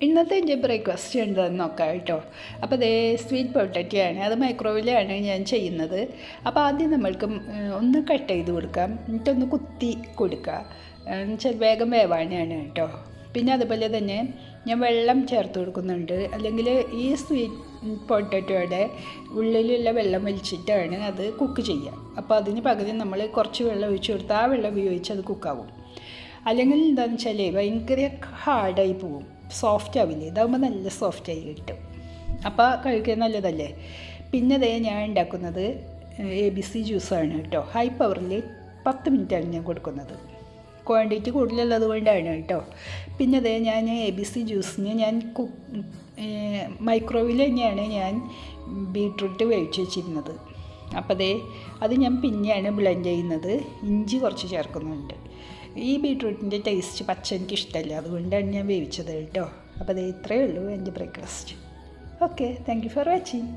ഇന്നത്തെ എൻ്റെ ബ്രേക്ക്ഫാസ്റ്റ് എന്താണെന്ന് നോക്കാം കേട്ടോ. അപ്പോൾ അതേ സ്വീറ്റ് പൊട്ടറ്റയാണ്, അത് മൈക്രോവേവിലാണ് ഞാൻ ചെയ്യുന്നത്. അപ്പോൾ ആദ്യം നമ്മൾക്ക് ഒന്ന് കട്ട് ചെയ്ത് കൊടുക്കാം, എന്നിട്ടൊന്ന് കുത്തി കൊടുക്കുക, എന്നുവെച്ചാൽ വേഗം വേവാനാണ് കേട്ടോ. പിന്നെ അതുപോലെ തന്നെ ഞാൻ വെള്ളം ചേർത്ത് കൊടുക്കുന്നുണ്ട്, അല്ലെങ്കിൽ ഈ സ്വീറ്റ് പൊട്ടറ്റോയുടെ ഉള്ളിലുള്ള വെള്ളം വലിച്ചിട്ടാണ് അത് കുക്ക് ചെയ്യുക. അപ്പോൾ അതിന് പകരം നമ്മൾ കുറച്ച് വെള്ളം ഒഴിച്ച് കൊടുത്താൽ ആ വെള്ളം ഉപയോഗിച്ച് അത് കുക്കാവും. അല്ലെങ്കിൽ എന്താണെന്ന് വെച്ചാൽ ഭയങ്കര ഹാർഡായി പോവും, സോഫ്റ്റ് ആവില്ലേ. ഇതാകുമ്പോൾ നല്ല സോഫ്റ്റായി കിട്ടും, അപ്പോൾ കഴിക്കാൻ നല്ലതല്ലേ. പിന്നെ അതേ ഞാൻ ഉണ്ടാക്കുന്നത് ABC ജ്യൂസാണ് കേട്ടോ. ഹൈ പവറിൽ 10 മിനിറ്റാണ് ഞാൻ കൊടുക്കുന്നത്, ക്വാണ്ടിറ്റി കൂടുതലുള്ളത് കൊണ്ടാണ് കേട്ടോ. പിന്നെ അതേ ഞാൻ ABC ജ്യൂസിന് ഞാൻ മൈക്രോവേവിൽ തന്നെയാണ് ഞാൻ ബീട്രൂട്ട് വേവിച്ച് വെച്ചിരുന്നത്. അപ്പോൾ അത് ഞാൻ പിന്നെയാണ് ബ്ലെൻഡ് ചെയ്യുന്നത്. ഇഞ്ചി കുറച്ച് ചേർക്കുന്നുണ്ട്. ഈ ബീട്രൂട്ടിൻ്റെ ടേസ്റ്റ് പച്ച എനിക്ക് ഇഷ്ടമല്ല, അതുകൊണ്ടാണ് ഞാൻ വേവിച്ചത് കേട്ടോ. അപ്പോൾ ഇത്രയേ ഉള്ളൂ എൻ്റെ breakfast. Okay, thank you for watching.